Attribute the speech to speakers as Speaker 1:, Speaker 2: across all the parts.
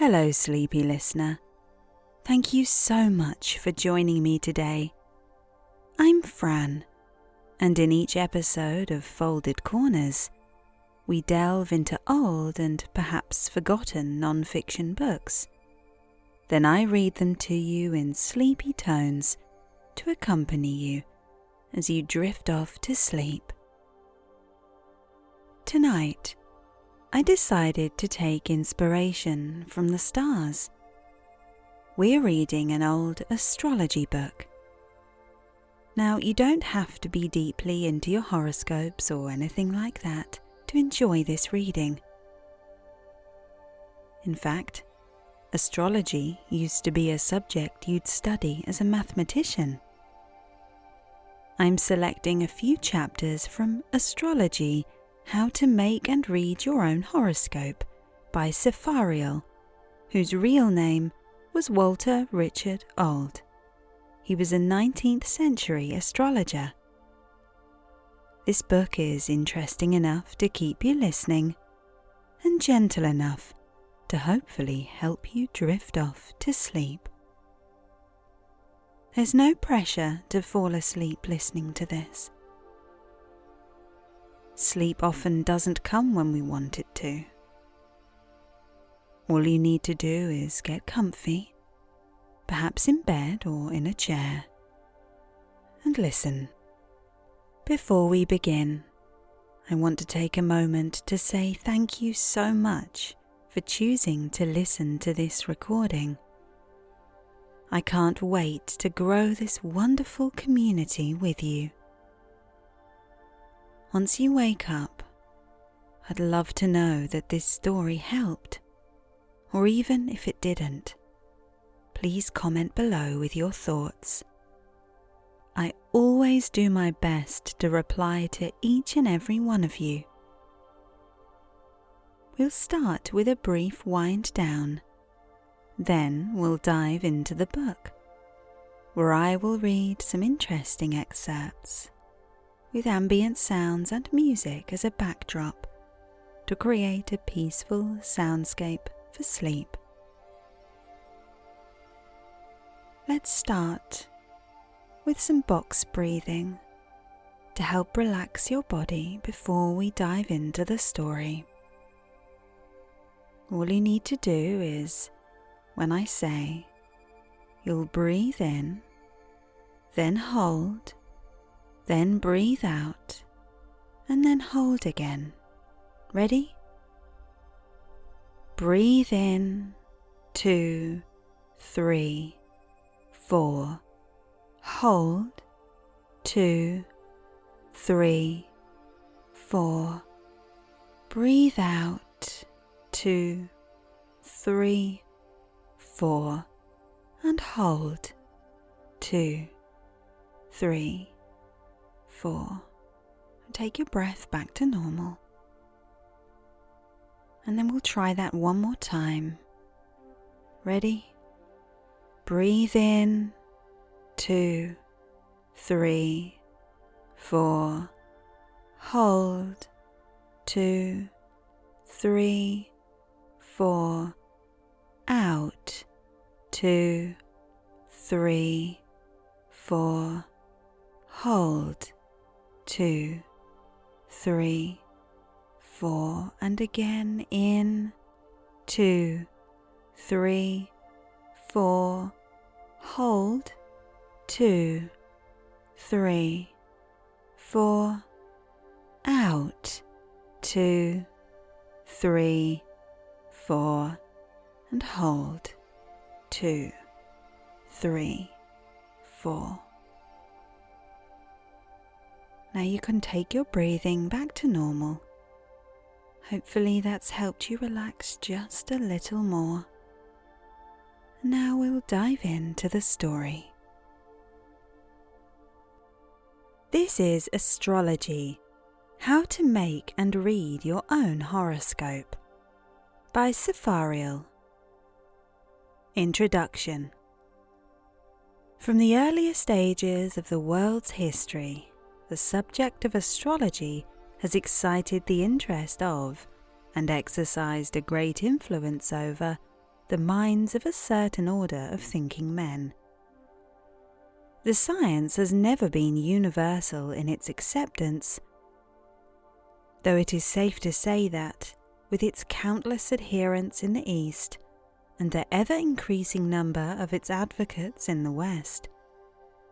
Speaker 1: Hello, sleepy listener. Thank you so much for joining me today. I'm Fran, and in each episode of Folded Corners, we delve into old and perhaps forgotten non-fiction books. Then I read them to you in sleepy tones to accompany you as you drift off to sleep. Tonight, I decided to take inspiration from the stars. We're reading an old astrology book. Now, you don't have to be deeply into your horoscopes or anything like that to enjoy this reading. In fact, astrology used to be a subject you'd study as a mathematician. I'm selecting a few chapters from Astrology, How to Make and Read Your Own Horoscope by Fran Harrall, whose real name was Walter Richard Auld. He was a 19th century astrologer. This book is interesting enough to keep you listening and gentle enough to hopefully help you drift off to sleep. There's no pressure to fall asleep listening to this. Sleep often doesn't come when we want it to. All you need to do is get comfy, perhaps in bed or in a chair, and listen. Before we begin, I want to take a moment to say thank you so much for choosing to listen to this recording. I can't wait to grow this wonderful community with you. Once you wake up, I'd love to know that this story helped, or even if it didn't, please comment below with your thoughts. I always do my best to reply to each and every one of you. We'll start with a brief wind down. Then we'll dive into the book, where I will read some interesting excerpts with ambient sounds and music as a backdrop to create a peaceful soundscape for sleep. Let's start with some box breathing to help relax your body before we dive into the story. All you need to do is, when I say, you'll breathe in, then hold, then breathe out, and then hold again. Ready? Breathe in, 2, 3, 4. Hold, 2, 3, 4. Breathe out, 2, 3, 4, and hold, 2, 3, 4. And take your breath back to normal. And then we'll try that one more time. Ready? Breathe in, 2, 3, 4. Hold, 2, 3, 4. Out, 2, 3, 4. Hold, 2, 3, 4. And again in, 2, 3, 4. Hold, 2, 3, 4. Out, 2, 3, 4. And hold, 2, 3, 4. Now you can take your breathing back to normal. Hopefully that's helped you relax just a little more. Now we'll dive into the story. This is Astrology, How to Make and Read Your Own Horoscope by Fran Harrall. Introduction. From the earliest ages of the world's history, the subject of astrology has excited the interest of and exercised a great influence over the minds of a certain order of thinking men. The science has never been universal in its acceptance, though it is safe to say that, with its countless adherents in the East and the ever-increasing number of its advocates in the West,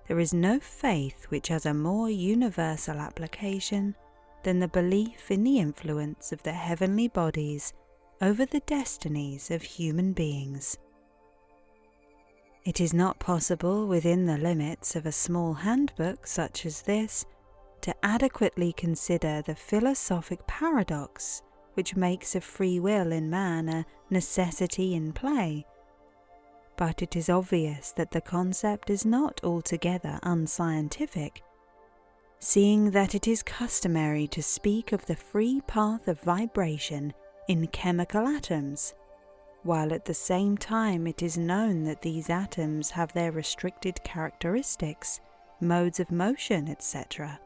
Speaker 1: there is no faith which has a more universal application than the belief in the influence of the heavenly bodies over the destinies of human beings. It is not possible within the limits of a small handbook such as this to adequately consider the philosophic paradox which makes of free will in man a necessity in play, but it is obvious that the concept is not altogether unscientific, seeing that it is customary to speak of the free path of vibration in chemical atoms, while at the same time it is known that these atoms have their restricted characteristics, modes of motion, etc.,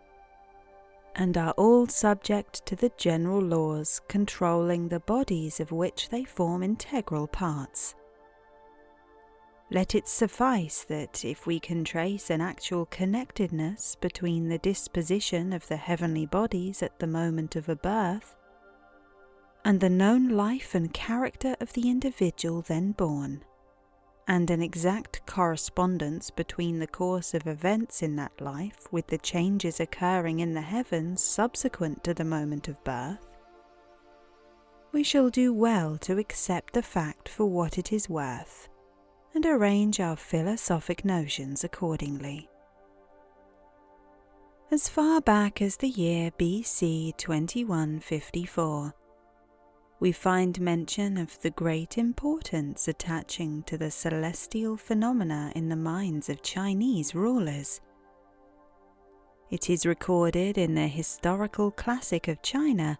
Speaker 1: and are all subject to the general laws controlling the bodies of which they form integral parts. Let it suffice that if we can trace an actual connectedness between the disposition of the heavenly bodies at the moment of a birth and the known life and character of the individual then born, and an exact correspondence between the course of events in that life with the changes occurring in the heavens subsequent to the moment of birth, we shall do well to accept the fact for what it is worth, and arrange our philosophic notions accordingly. As far back as the year BC 2154, we find mention of the great importance attaching to the celestial phenomena in the minds of Chinese rulers. It is recorded in the historical classic of China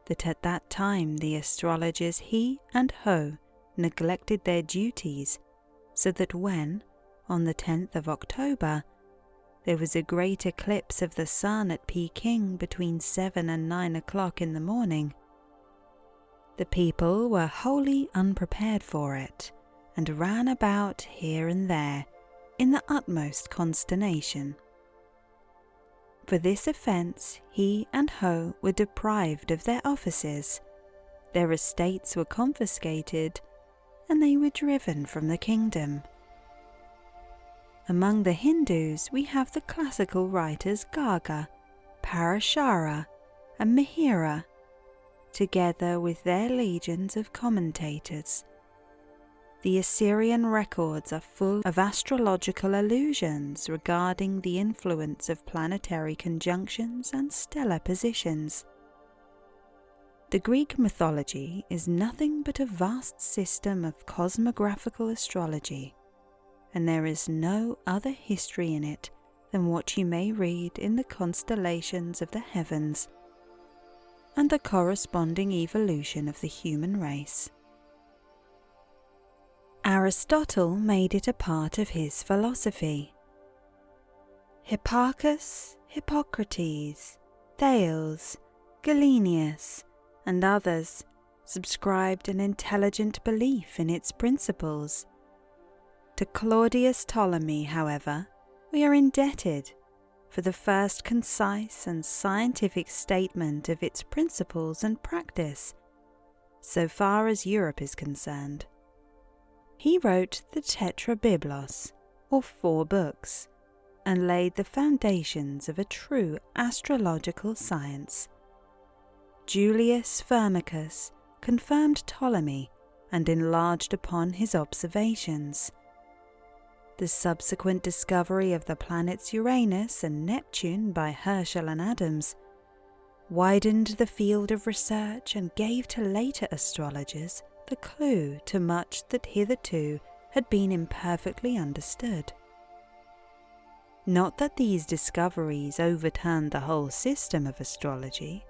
Speaker 1: that at that time the astrologers He and Ho neglected their duties, so that when, on the 10th of October, there was a great eclipse of the sun at Peking between 7 and 9 o'clock in the morning, the people were wholly unprepared for it, and ran about here and there in the utmost consternation. For this offence He and Ho were deprived of their offices, their estates were confiscated, and they were driven from the kingdom. Among the Hindus we have the classical writers Garga, Parashara, and Mihira, together with their legions of commentators. The Assyrian records are full of astrological allusions regarding the influence of planetary conjunctions and stellar positions. The Greek mythology is nothing but a vast system of cosmographical astrology, and there is no other history in it than what you may read in the constellations of the heavens and the corresponding evolution of the human race. Aristotle made it a part of his philosophy. Hipparchus, Hippocrates, Thales, Galenius, and others subscribed an intelligent belief in its principles. To Claudius Ptolemy, however, we are indebted for the first concise and scientific statement of its principles and practice, so far as Europe is concerned. He wrote the Tetrabiblos, or 4 books, and laid the foundations of a true astrological science. Julius Firmicus confirmed Ptolemy and enlarged upon his observations. The subsequent discovery of the planets Uranus and Neptune by Herschel and Adams widened the field of research and gave to later astrologers the clue to much that hitherto had been imperfectly understood. Not that these discoveries overturned the whole system of astrology,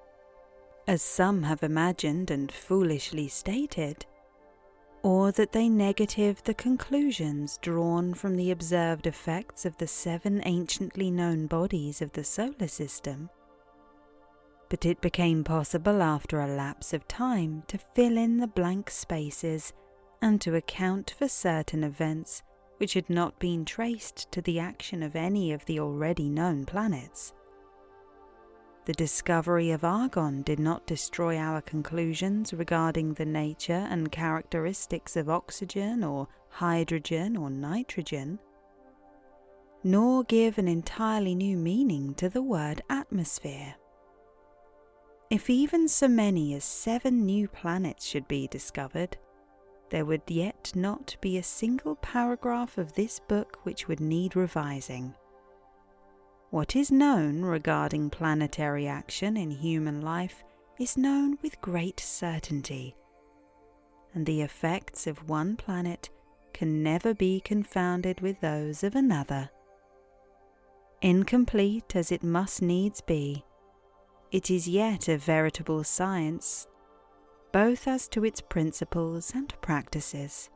Speaker 1: as some have imagined and foolishly stated, or that they negative the conclusions drawn from the observed effects of the 7 anciently known bodies of the solar system, but it became possible after a lapse of time to fill in the blank spaces and to account for certain events which had not been traced to the action of any of the already known planets. The discovery of argon did not destroy our conclusions regarding the nature and characteristics of oxygen or hydrogen or nitrogen, nor give an entirely new meaning to the word atmosphere. If even so many as 7 new planets should be discovered, there would yet not be a single paragraph of this book which would need revising. What is known regarding planetary action in human life is known with great certainty, and the effects of one planet can never be confounded with those of another. Incomplete as it must needs be, it is yet a veritable science, both as to its principles and practices.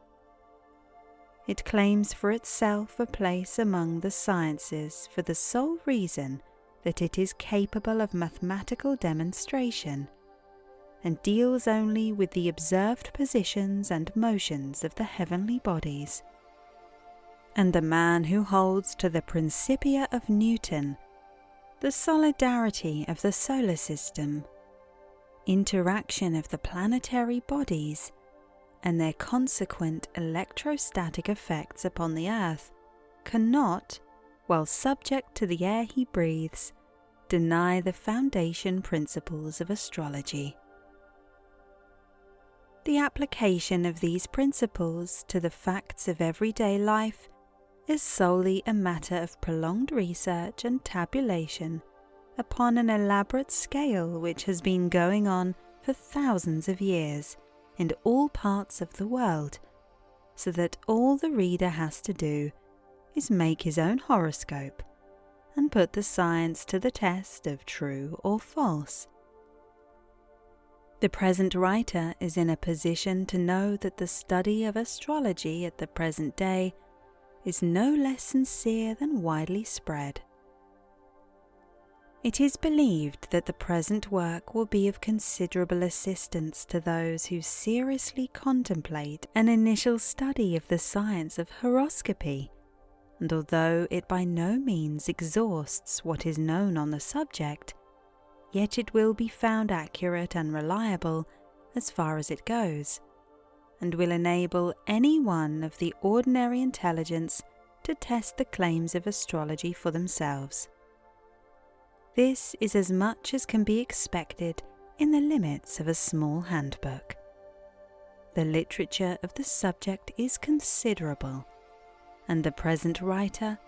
Speaker 1: It claims for itself a place among the sciences for the sole reason that it is capable of mathematical demonstration, and deals only with the observed positions and motions of the heavenly bodies. And the man who holds to the Principia of Newton, the solidarity of the solar system, interaction of the planetary bodies, and their consequent electrostatic effects upon the earth, cannot, while subject to the air he breathes, deny the foundation principles of astrology. The application of these principles to the facts of everyday life is solely a matter of prolonged research and tabulation upon an elaborate scale which has been going on for thousands of years in all parts of the world, so that all the reader has to do is make his own horoscope and put the science to the test of true or false. The present writer is in a position to know that the study of astrology at the present day is no less sincere than widely spread. It is believed that the present work will be of considerable assistance to those who seriously contemplate an initial study of the science of horoscopy, and although it by no means exhausts what is known on the subject, yet it will be found accurate and reliable as far as it goes, and will enable any one of the ordinary intelligence to test the claims of astrology for themselves. This is as much as can be expected in the limits of a small handbook. The literature of the subject is considerable, and the present writer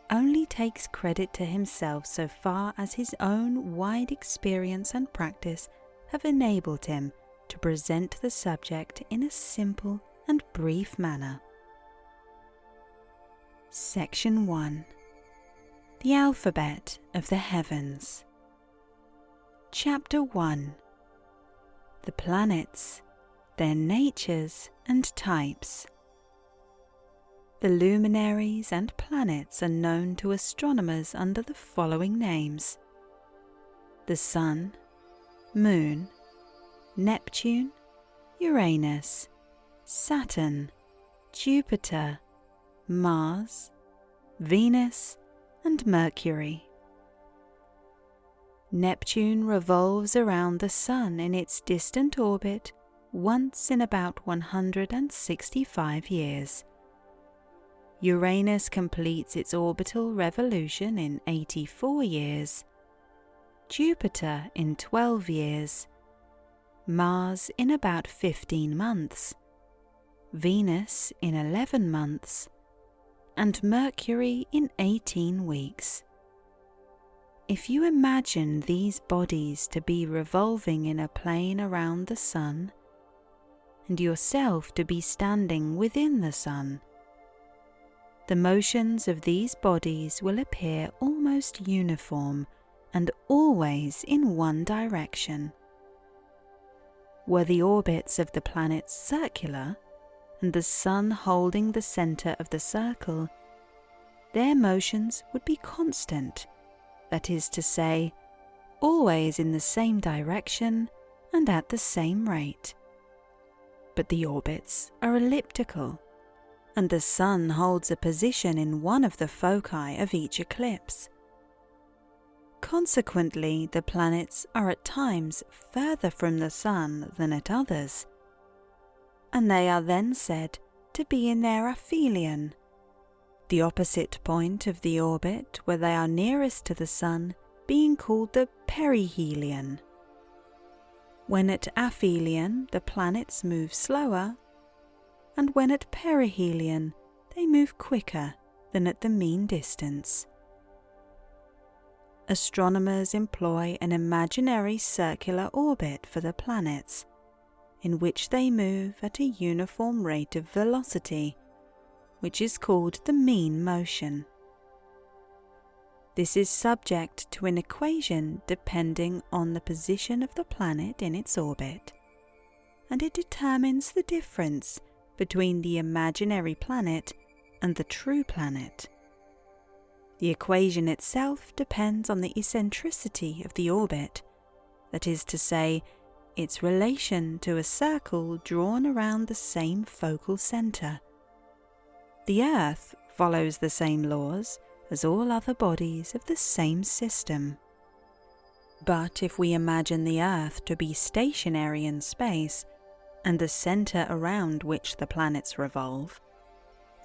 Speaker 1: only takes credit to himself so far as his own wide experience and practice have enabled him to present the subject in a simple and brief manner. Section 1. The Alphabet of the Heavens. Chapter 1. The Planets, their Natures and Types. The luminaries and planets are known to astronomers under the following names: the Sun, Moon, Neptune, Uranus, Saturn, Jupiter, Mars, Venus, and Mercury. Neptune revolves around the Sun in its distant orbit once in about 165 years. Uranus completes its orbital revolution in 84 years, Jupiter in 12 years, Mars in about 15 months, Venus in 11 months, and Mercury in 18 weeks. If you imagine these bodies to be revolving in a plane around the Sun, and yourself to be standing within the Sun, the motions of these bodies will appear almost uniform and always in one direction. Were the orbits of the planets circular, and the Sun holding the center of the circle, their motions would be constant, that is to say, always in the same direction and at the same rate. but the orbits are elliptical, and the Sun holds a position in one of the foci of each eclipse. Consequently, the planets are at times further from the Sun than at others, and they are then said to be in their aphelion, the opposite point of the orbit where they are nearest to the Sun being called the perihelion. When at aphelion, the planets move slower, and when at perihelion, they move quicker than at the mean distance. Astronomers employ an imaginary circular orbit for the planets, in which they move at a uniform rate of velocity, which is called the mean motion. This is subject to an equation depending on the position of the planet in its orbit, and it determines the difference between the imaginary planet and the true planet. The equation itself depends on the eccentricity of the orbit, that is to say, its relation to a circle drawn around the same focal centre. The Earth follows the same laws as all other bodies of the same system. But if we imagine the Earth to be stationary in space, and the centre around which the planets revolve,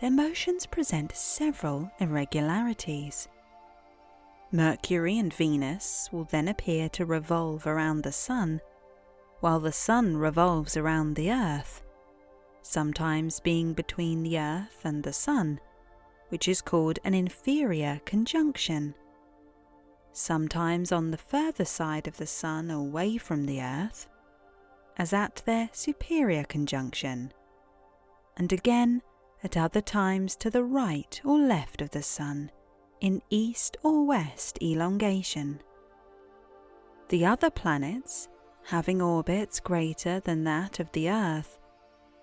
Speaker 1: their motions present several irregularities. Mercury and Venus will then appear to revolve around the Sun, while the Sun revolves around the Earth, sometimes being between the Earth and the Sun, which is called an inferior conjunction, sometimes on the further side of the Sun away from the Earth, as at their superior conjunction, and again at other times to the right or left of the Sun, in east or west elongation. The other planets, having orbits greater than that of the Earth,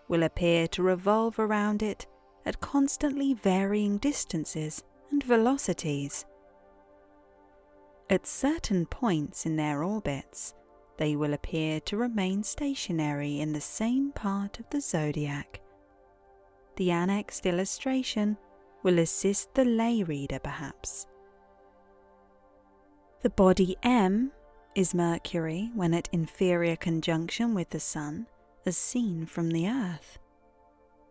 Speaker 1: will appear to revolve around it at constantly varying distances and velocities. At certain points in their orbits, they will appear to remain stationary in the same part of the zodiac. The annexed illustration will assist the lay reader perhaps. The body M is Mercury when at inferior conjunction with the Sun, as seen from the Earth.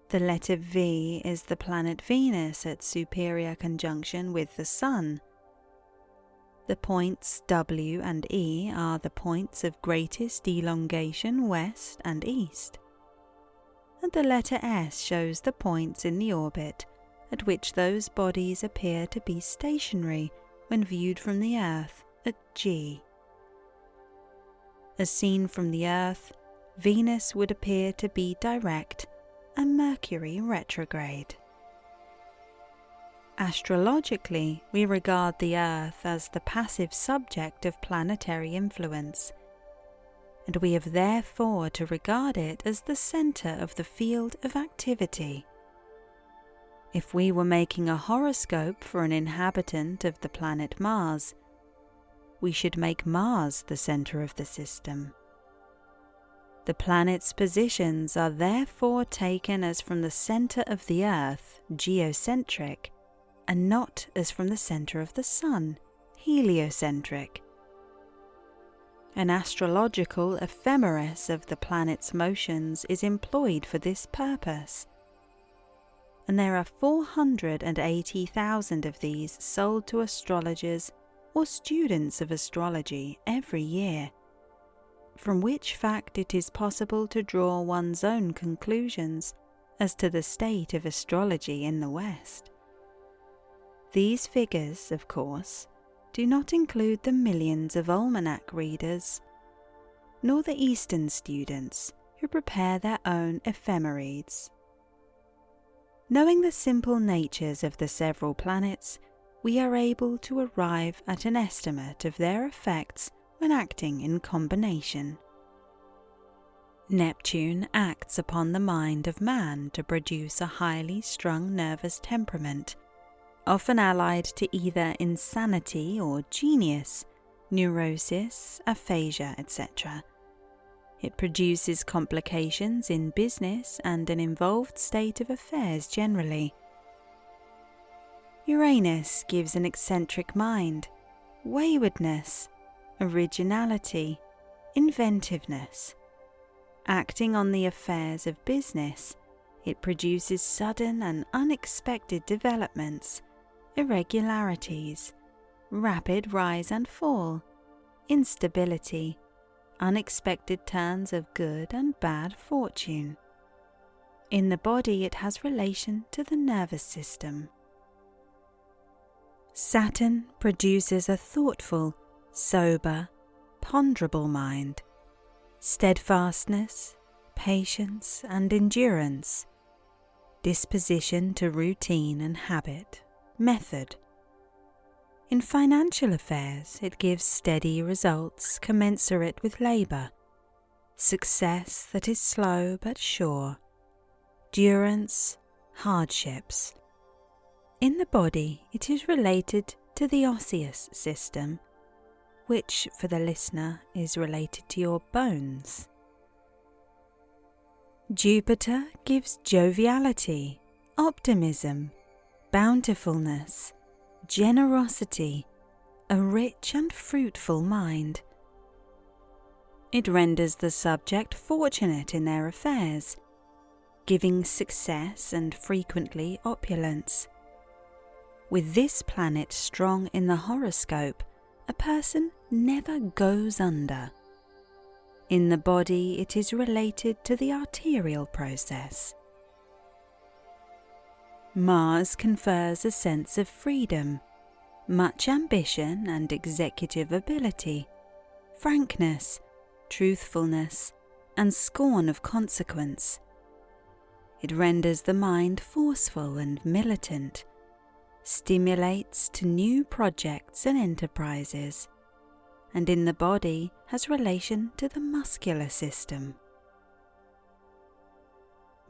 Speaker 1: The letter V is the planet Venus at superior conjunction with the Sun. The points W and E are the points of greatest elongation west and east. And the letter S shows the points in the orbit at which those bodies appear to be stationary when viewed from the Earth at G. As seen from the Earth, Venus would appear to be direct and Mercury retrograde. Astrologically, we regard the Earth as the passive subject of planetary influence, and we have therefore to regard it as the centre of the field of activity. If we were making a horoscope for an inhabitant of the planet Mars, we should make Mars the centre of the system. The planets' positions are therefore taken as from the centre of the Earth, geocentric, and not as from the centre of the Sun, heliocentric. An astrological ephemeris of the planet's motions is employed for this purpose, and there are 480,000 of these sold to astrologers or students of astrology every year, from which fact it is possible to draw one's own conclusions as to the state of astrology in the West. These figures, of course, do not include the millions of almanac readers, nor the Eastern students who prepare their own ephemerides. Knowing the simple natures of the several planets, we are able to arrive at an estimate of their effects when acting in combination. Neptune acts upon the mind of man to produce a highly strung nervous temperament, often allied to either insanity or genius, neurosis, aphasia, etc. It produces complications in business and an involved state of affairs generally. Uranus gives an eccentric mind, waywardness, originality, inventiveness. Acting on the affairs of business, it produces sudden and unexpected developments, irregularities, rapid rise and fall, instability, unexpected turns of good and bad fortune. In the body, it has relation to the nervous system. Saturn produces a thoughtful, sober, ponderable mind, steadfastness, patience and endurance, disposition to routine and habit, method. In financial affairs, it gives steady results commensurate with labour, success that is slow but sure, durance, hardships. In the body, it is related to the osseous system, which, for the listener, is related to your bones. Jupiter gives joviality, optimism, bountifulness, generosity, a rich and fruitful mind. It renders the subject fortunate in their affairs, giving success and frequently opulence. With this planet strong in the horoscope, a person never goes under. In the body, it is related to the arterial process. Mars confers a sense of freedom, much ambition and executive ability, frankness, truthfulness, and scorn of consequence. It renders the mind forceful and militant, stimulates to new projects and enterprises, and in the body has relation to the muscular system.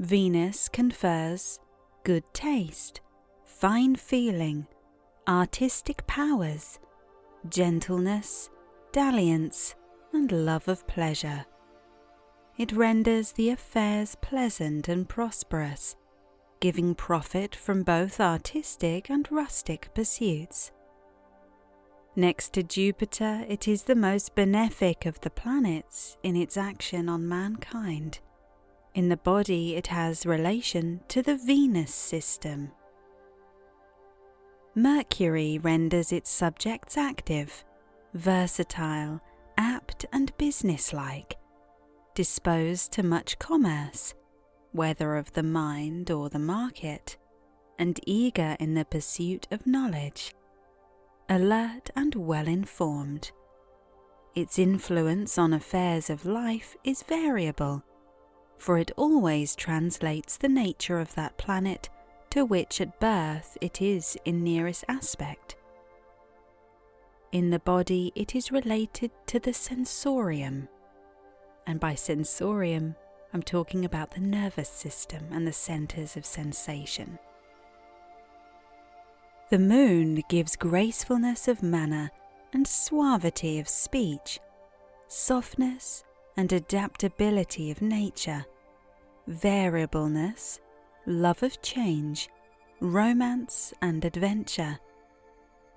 Speaker 1: Venus confers good taste, fine feeling, artistic powers, gentleness, dalliance, and love of pleasure. It renders the affairs pleasant and prosperous, giving profit from both artistic and rustic pursuits. Next to Jupiter, it is the most benefic of the planets in its action on mankind. In the body, it has relation to the Venus system. Mercury renders its subjects active, versatile, apt and businesslike, disposed to much commerce, whether of the mind or the market, and eager in the pursuit of knowledge, alert and well informed. Its influence on affairs of life is variable, for it always translates the nature of that planet to which at birth it is in nearest aspect. In the body, it is related to the sensorium, and by sensorium I'm talking about the nervous system and the centres of sensation. The moon gives gracefulness of manner and suavity of speech, softness and adaptability of nature, variableness, love of change, romance and adventure,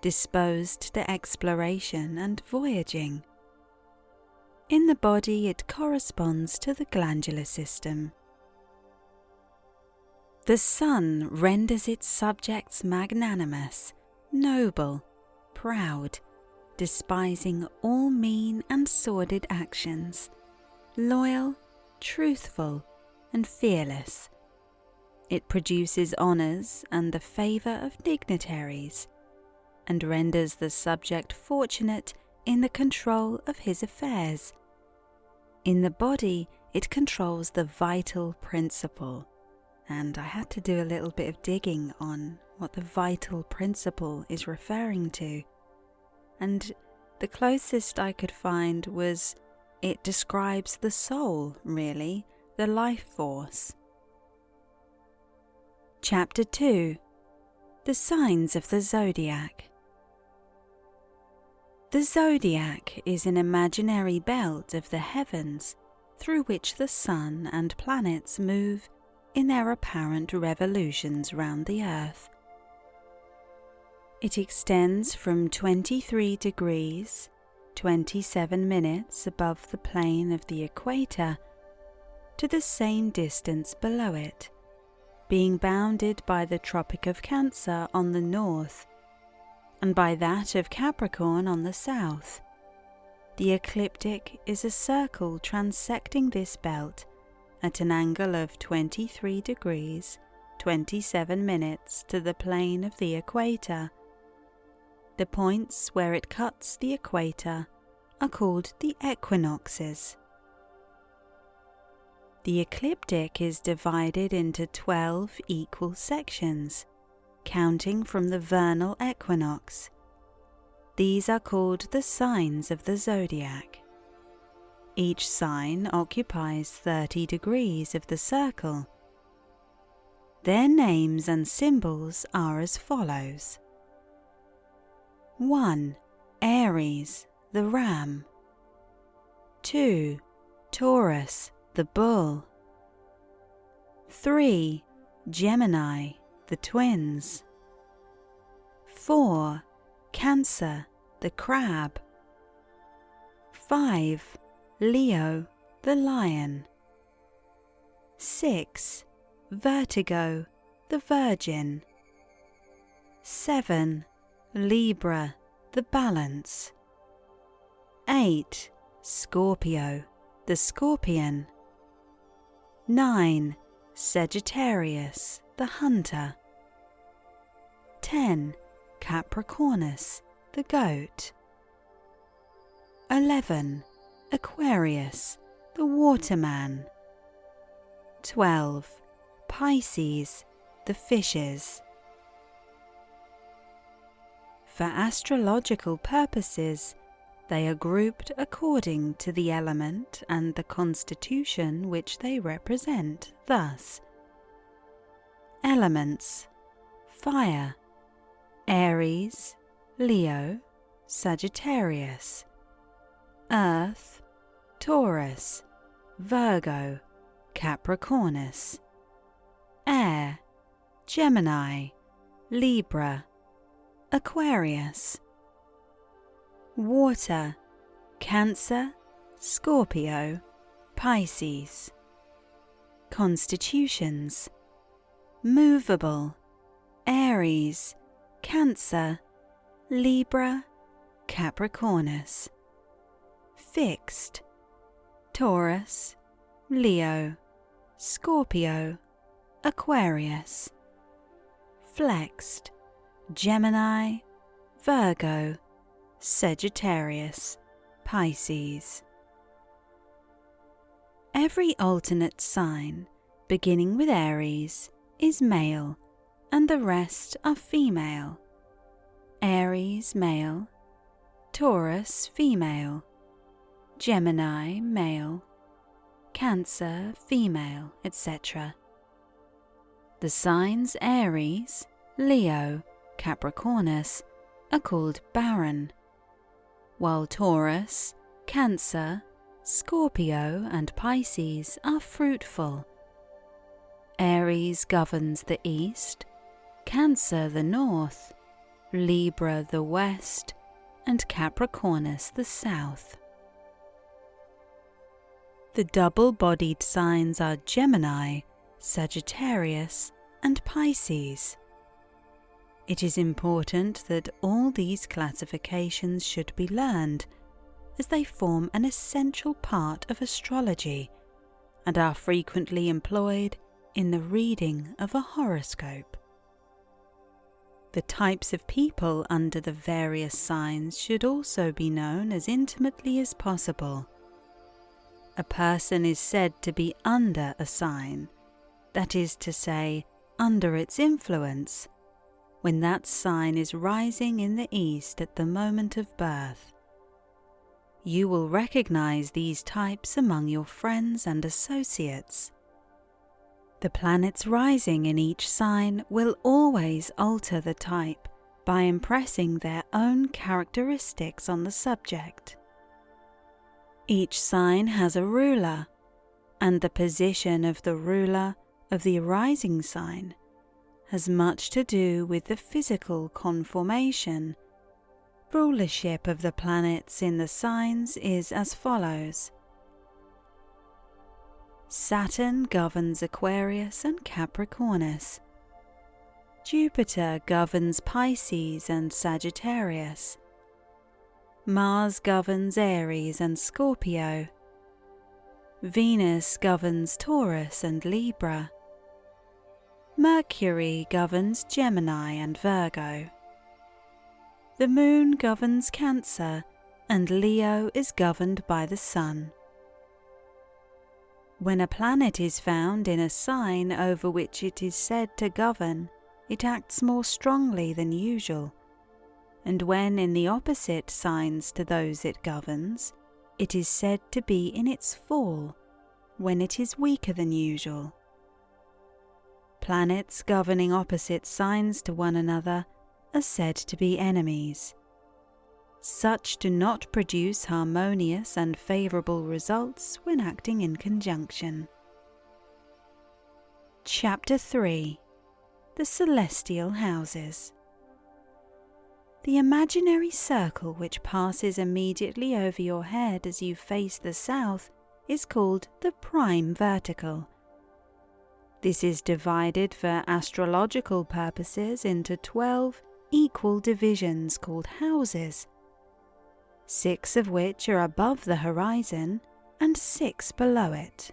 Speaker 1: disposed to exploration and voyaging. In the body, it corresponds to the glandular system. The sun renders its subjects magnanimous, noble, proud, despising all mean and sordid actions, loyal, truthful, and fearless. It produces honours and the favour of dignitaries, and renders the subject fortunate in the control of his affairs. In the body, it controls the vital principle, and I had to do a little bit of digging on what the vital principle is referring to, and the closest I could find was it describes the soul, really, the life force. Chapter 2. The Signs of the Zodiac. The zodiac is an imaginary belt of the heavens through which the Sun and planets move in their apparent revolutions round the Earth. It extends from 23 degrees, 27 minutes above the plane of the equator to the same distance below it, being bounded by the Tropic of Cancer on the north and by that of Capricorn on the south. The ecliptic is a circle transecting this belt at an angle of 23 degrees, 27 minutes to the plane of the equator. The points where it cuts the equator are called the equinoxes. The ecliptic is divided into 12 equal sections, counting from the vernal equinox. These are called the signs of the zodiac. Each sign occupies 30 degrees of the circle. Their names and symbols are as follows. 1. Aries, the ram. 2. Taurus, the bull. 3. Gemini, the twins. 4. Cancer, the crab. 5. Leo, the lion. 6. Vertigo, the virgin. 7. Libra, the balance. 8. Scorpio, the scorpion. 9. Sagittarius, the hunter. 10. Capricornus, the goat. 11. Aquarius, the waterman. 12. Pisces, the fishes. For astrological purposes, they are grouped according to the element and the constitution which they represent, thus: Elements: Fire, Aries, Leo, Sagittarius. Earth: Taurus, Virgo, Capricornus. Air: Gemini, Libra, Aquarius. Water: Cancer, Scorpio, Pisces. Constitutions: Movable: Aries, Cancer, Libra, Capricornus. Fixed: Taurus, Leo, Scorpio, Aquarius. Flexed: Gemini, Virgo, Sagittarius, Pisces. Every alternate sign, beginning with Aries, is male, and the rest are female. Aries male, Taurus female, Gemini male, Cancer female, etc. The signs Aries, Leo, Capricornus are called barren, while Taurus, Cancer, Scorpio and Pisces are fruitful. Aries governs the east, Cancer the north, Libra the west, and Capricornus the south. The double-bodied signs are Gemini, Sagittarius, and Pisces. It is important that all these classifications should be learned, as they form an essential part of astrology and are frequently employed in the reading of a horoscope. The types of people under the various signs should also be known as intimately as possible. A person is said to be under a sign, that is to say, under its influence, when that sign is rising in the east at the moment of birth. You will recognize these types among your friends and associates. The planets rising in each sign will always alter the type by impressing their own characteristics on the subject. Each sign has a ruler, and the position of the ruler of the rising sign has much to do with the physical conformation. Rulership of the planets in the signs is as follows. Saturn governs Aquarius and Capricornus. Jupiter governs Pisces and Sagittarius. Mars governs Aries and Scorpio. Venus governs Taurus and Libra. Mercury governs Gemini and Virgo. The Moon governs Cancer, and Leo is governed by the Sun. When a planet is found in a sign over which it is said to govern, it acts more strongly than usual, and when in the opposite signs to those it governs, it is said to be in its fall, when it is weaker than usual. Planets governing opposite signs to one another are said to be enemies. Such do not produce harmonious and favourable results when acting in conjunction. Chapter 3. The Celestial Houses. The imaginary circle which passes immediately over your head as you face the south is called the prime vertical. This is divided for astrological purposes into 12 equal divisions called houses, 6 of which are above the horizon and 6 below it.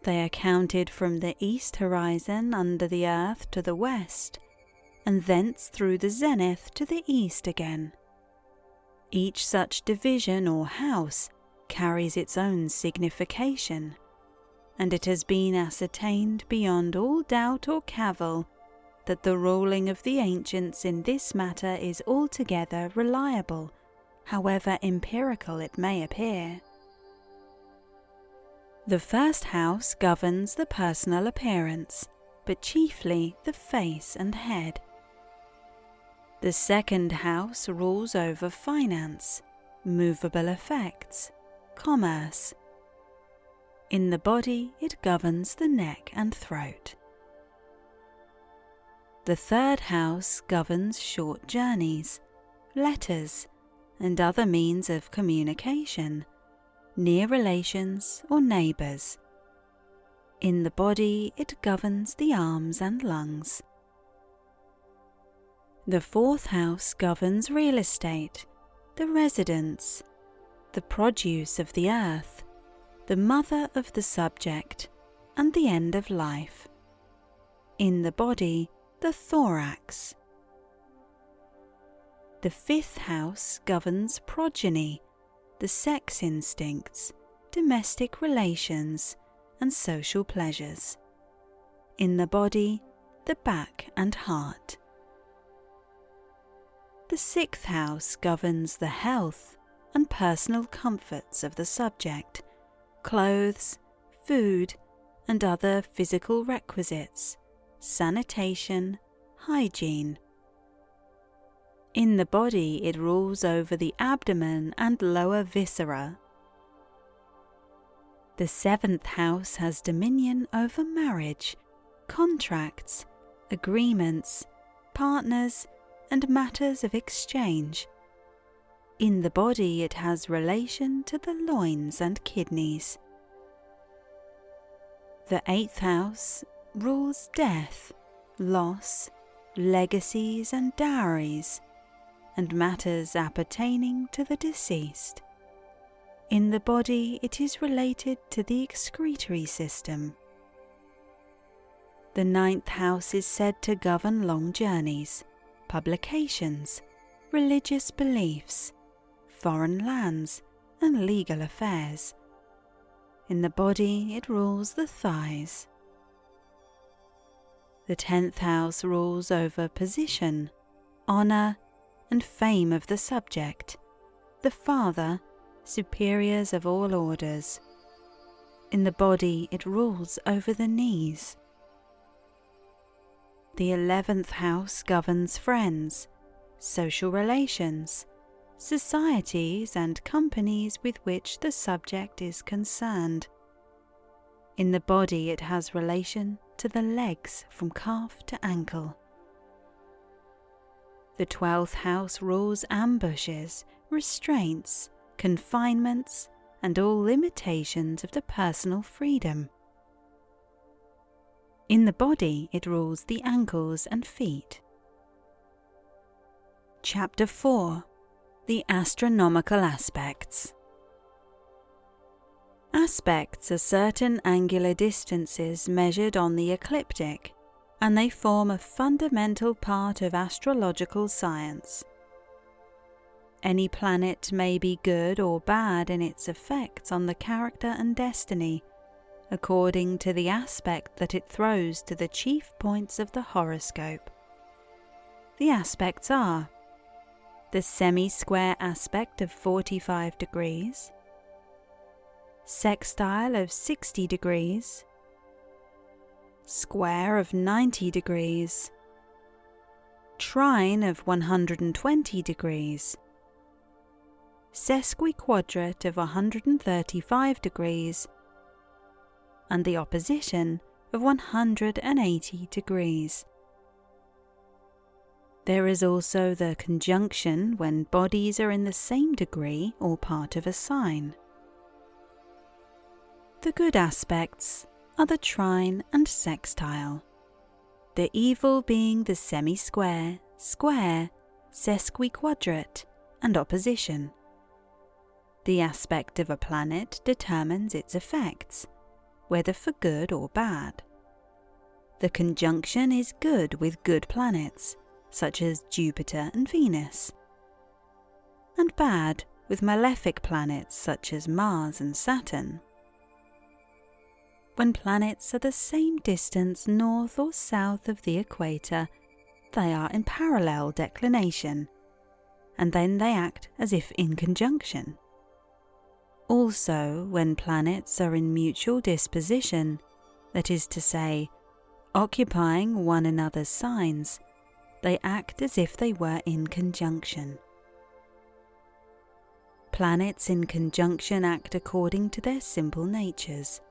Speaker 1: They are counted from the east horizon under the earth to the west, and thence through the zenith to the east again. Each such division or house carries its own signification, and it has been ascertained beyond all doubt or cavil that the ruling of the ancients in this matter is altogether reliable, however empirical it may appear. The first house governs the personal appearance, but chiefly the face and head. The second house rules over finance, movable effects, commerce. In the body, it governs the neck and throat. The third house governs short journeys, letters, and other means of communication, near relations or neighbours. In the body, it governs the arms and lungs. The fourth house governs real estate, the residence, the produce of the earth, the mother of the subject, and the end of life. In the body, the thorax. The fifth house governs progeny, the sex instincts, domestic relations, and social pleasures. In the body, the back and heart. The sixth house governs the health and personal comforts of the subject, clothes, food, and other physical requisites, sanitation, hygiene. In the body, it rules over the abdomen and lower viscera. The seventh house has dominion over marriage, contracts, agreements, partners, and matters of exchange. In the body, it has relation to the loins and kidneys. The eighth house rules death, loss, legacies and dowries, and matters appertaining to the deceased. In the body, it is related to the excretory system. The ninth house is said to govern long journeys, publications, religious beliefs, foreign lands, and legal affairs. In the body, it rules the thighs. The 10th house rules over position, honour, and fame of the subject, the father, superiors of all orders. In the body, it rules over the knees. The 11th house governs friends, social relations, societies and companies with which the subject is concerned. In the body it has relation to the legs from calf to ankle. The 12th house rules ambushes, restraints, confinements, and all limitations of the personal freedom. In the body it rules the ankles and feet. Chapter 4. The Astronomical Aspects. Aspects are certain angular distances measured on the ecliptic, and they form a fundamental part of astrological science. Any planet may be good or bad in its effects on the character and destiny, according to the aspect that it throws to the chief points of the horoscope. The aspects are the semi-square aspect of 45 degrees, sextile of 60 degrees, square of 90 degrees, trine of 120 degrees, sesquiquadrate of 135 degrees, and the opposition of 180 degrees. There is also the conjunction when bodies are in the same degree or part of a sign. The good aspects are the trine and sextile, the evil being the semi-square, square, sesquiquadrate, and opposition. The aspect of a planet determines its effects, whether for good or bad. The conjunction is good with good planets, such as Jupiter and Venus, and bad with malefic planets such as Mars and Saturn. When planets are the same distance north or south of the equator, they are in parallel declination, and then they act as if in conjunction. Also, when planets are in mutual disposition, that is to say, occupying one another's signs, they act as if they were in conjunction. Planets in conjunction act according to their simple natures,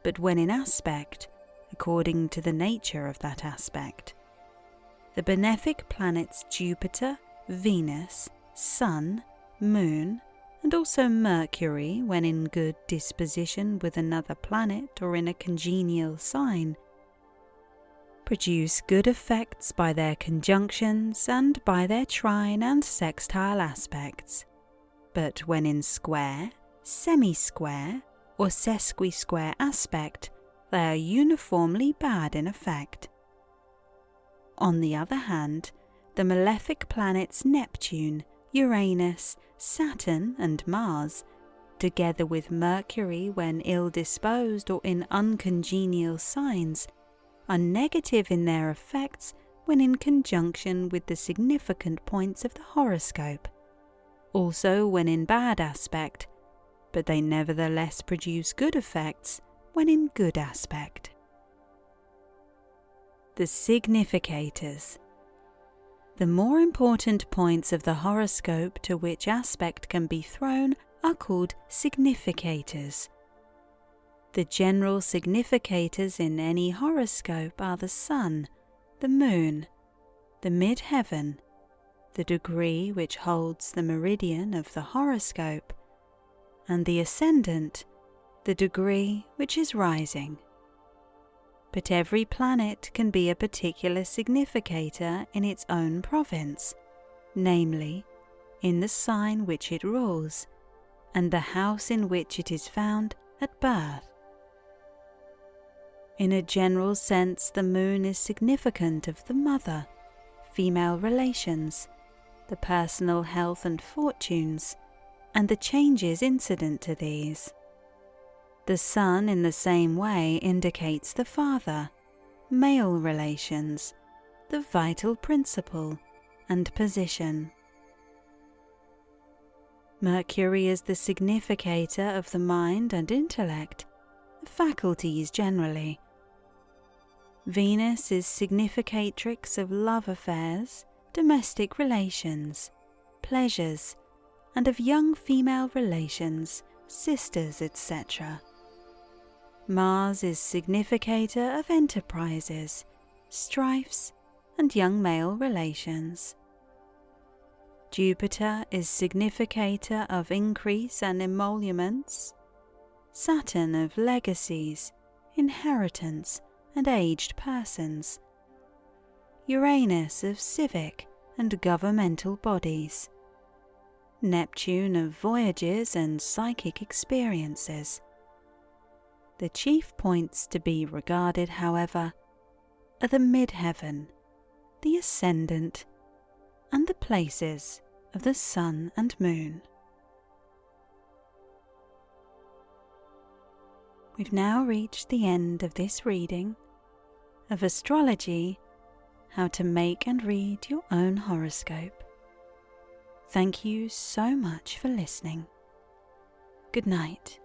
Speaker 1: but when in aspect, according to the nature of that aspect. The benefic planets Jupiter, Venus, Sun, Moon, and also Mercury, when in good disposition with another planet or in a congenial sign, produce good effects by their conjunctions and by their trine and sextile aspects. But when in square, semi-square, or sesqui-square aspect, they are uniformly bad in effect. On the other hand, the malefic planets Neptune, Uranus, Saturn, and Mars, together with Mercury when ill-disposed or in uncongenial signs, are negative in their effects when in conjunction with the significant points of the horoscope, also when in bad aspect, but they nevertheless produce good effects when in good aspect. The significators. The more important points of the horoscope to which aspect can be thrown are called significators. The general significators in any horoscope are the sun, the moon, the mid-heaven, the degree which holds the meridian of the horoscope, and the ascendant, the degree which is rising. But every planet can be a particular significator in its own province, namely, in the sign which it rules, and the house in which it is found at birth. In a general sense, the moon is significant of the mother, female relations, the personal health and fortunes, and the changes incident to these. The sun in the same way indicates the father, male relations, the vital principle, and position. Mercury is the significator of the mind and intellect, the faculties generally. Venus is significatrix of love affairs, domestic relations, pleasures, and of young female relations, sisters, etc. Mars is significator of enterprises, strifes, and young male relations. Jupiter is significator of increase and emoluments. Saturn of legacies, inheritance, and aged persons. Uranus of civic and governmental bodies. Neptune of voyages and psychic experiences. The chief points to be regarded, however, are the midheaven, the ascendant, and the places of the Sun and Moon. We've now reached the end of this reading of Astrology, How to Make and Read Your Own Horoscope. Thank you so much for listening. Good night.